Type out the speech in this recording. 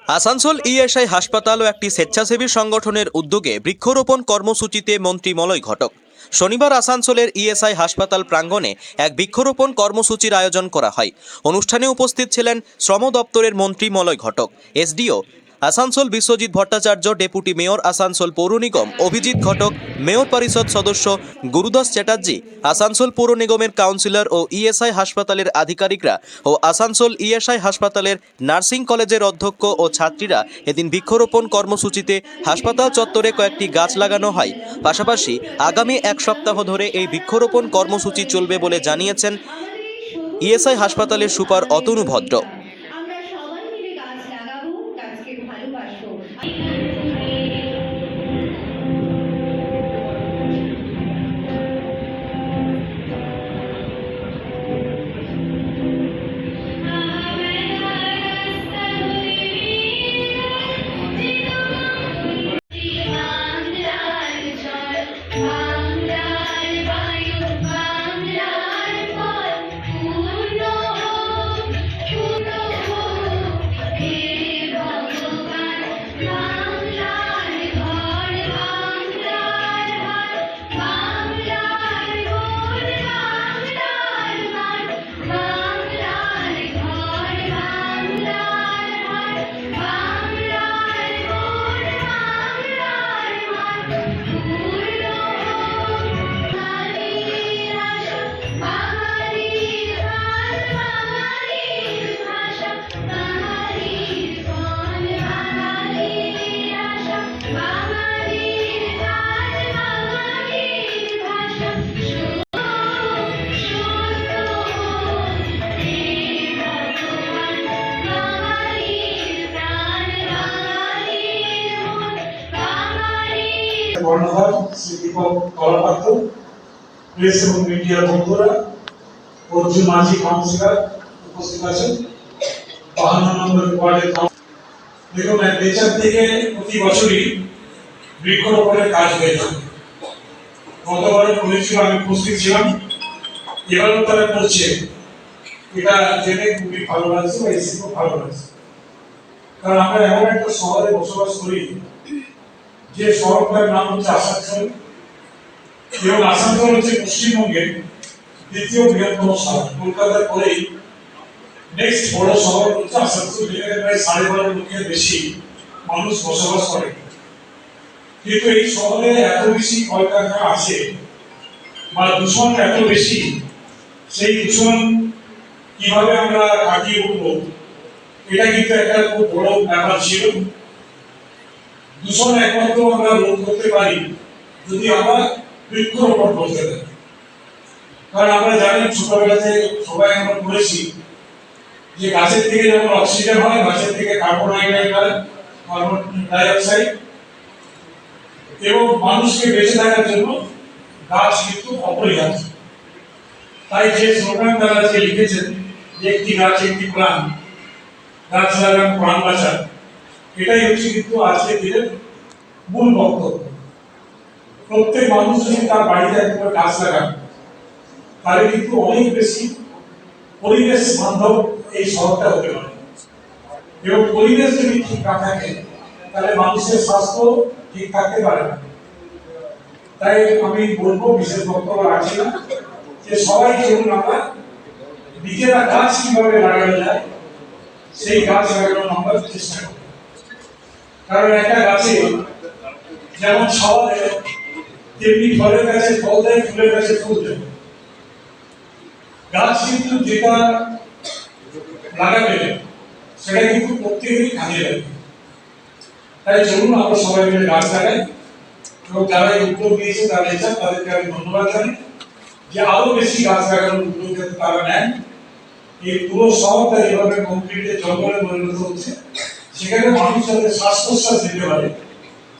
Asansol ESI হাসপাতাল ও একটি স্বেচ্ছাসেবী সংগঠনের উদ্যোগে বৃক্ষরোপণ কর্মসূচিতে মন্ত্রী মলয় ঘটক। শনিবার আসানসোলের ইএসআই হাসপাতাল প্রাঙ্গণে এক বৃক্ষরোপণ কর্মসূচির আয়োজন করা হয়। অনুষ্ঠানে উপস্থিত ছিলেন শ্রম দপ্তরের মন্ত্রী Malay Ghatak, SDO Asansol Biswajit Bhattacharya, deputy mayor Asansol পৌর নিগম অভিজিৎ ঘটক, মেয়র পরিষদ সদস্য গুরুদাস চ্যাটার্জি, আসানসোল পৌর নিগমের কাউন্সিলর ও ইএসআই হাসপাতালের আধিকারিকরা ও আসানসোল ইএসআই হাসপাতালের নার্সিং কলেজের অধ্যক্ষ ও ছাত্রীরা এদিন বৃক্ষরোপণ কর্মসূচিতে হাসপাতাল চত্বরে কয়েকটি গাছ লাগানো হয়। পাশাপাশি আগামী এক সপ্তাহ ধরে এই বৃক্ষরোপণ কর্মসূচি চলবে বলে জানিয়েছেন ইএসআই হাসপাতালের সুপার অতনু ভদ্র। কর্ণধার শ্রী দীপক কলাপাত্র, প্রেস এবং মিডিয়ার বন্ধুরা, অর্জুন মাঝি কাউন্সিলর উপস্থিত আছেন, 52 নম্বর ওয়ার্ডের। দেখুন, নেচার থেকে প্রতি বছরই বৃক্ষরোপণের কাজ হয়েছে। গতবারও করেছিল, আমি উপস্থিত ছিলাম, এবারও তারা করছে। এটা জেনে খুবই ভালো লাগছে বা এসে খুব ভালো লাগছে, কারণ আমরা এমন একটা শহরে বসবাস করি যে শহরটার নাম হচ্ছে আসানসোল, এবং আসানসোল হচ্ছে পশ্চিমবঙ্গের দ্বিতীয় বৃহত্তম শহর। কলকাতার পরেই নেক্সট বড় শহর হচ্ছে আসানসোল, যেখানে প্রায় 12.5 লক্ষের বেশি মানুষ বসবাস করে। কিন্তু এই শহরে এত বেশি কলকারখানা আছে বা দূষণ এত বেশি, সেই দূষণ কিভাবে আমরা কাটিয়ে উঠবো, এটা কিন্তু একটা খুব বড় ব্যাপার ছিল। দূষণ একমাত্র আমরা রোধ করতে পারি যদি আমরা বৃক্ষরোপণ করতে পারি। কারণ আমরা জানি, ছোটবেলাতে সবাই আমরা পড়েছি যে গাছের থেকে যেমন অক্সিজেন হয়, গাছের থেকে কার্বন ডাইঅক্সাইড, এবং মানুষকে বেঁচে থাকার জন্য গাছ কিন্তু অপরিহার্য। তাই যে স্লোগান তারা আজকে লিখেছেন যে একটি গাছ একটি প্রাণ, গাছ লাগান প্রাণ বাঁচান, এটাই হচ্ছে কিন্তু আজকের দিনের মূল বক্তব্য। প্রত্যেক মানুষ যদি তার বাড়িতে একটা গাছ লাগান, তাহলে কিন্তু অনেক বেশি পরিবেশ বান্ধব এই শহরটা হতে পারে। এবং পরিবেশ যদি ঠিক না থাকে, তাহলে মানুষের স্বাস্থ্য ঠিক থাকতে পারে না। তাই আমি বলবো, বিশেষ বক্তব্য রাখছি না, যে সবাই চলুন আমরা নিজেরা গাছ কিভাবে লাগানো যায় সেই গাছ লাগানোর আমরা চেষ্টা করি। কারণ একটা গাছে যেমন ছাওয়া দেয়, তেমনি ফলের গাছে ফল দেয়, ফুলের গাছে ফুল দেয়। গাছ কিন্তু যেটা লাগাবে সেটা কিন্তু প্রত্যেকেরই কাজে লাগে। তাই চলুন আমরা সবাই মিলে গাছ লাগাই, এবং যারা এই উদ্যোগ নিয়েছে তাদেরকে আমি ধন্যবাদ জানাই যে আরো বেশি গাছ লাগানোর উদ্যোগ যাতে তারা নেন। এই পুরো শহরটা যেভাবে কংক্রিটের জঙ্গলে পরিণত হচ্ছে, সেখানে মানুষ যাতে শ্বাস প্রশ্বাস নিতে পারে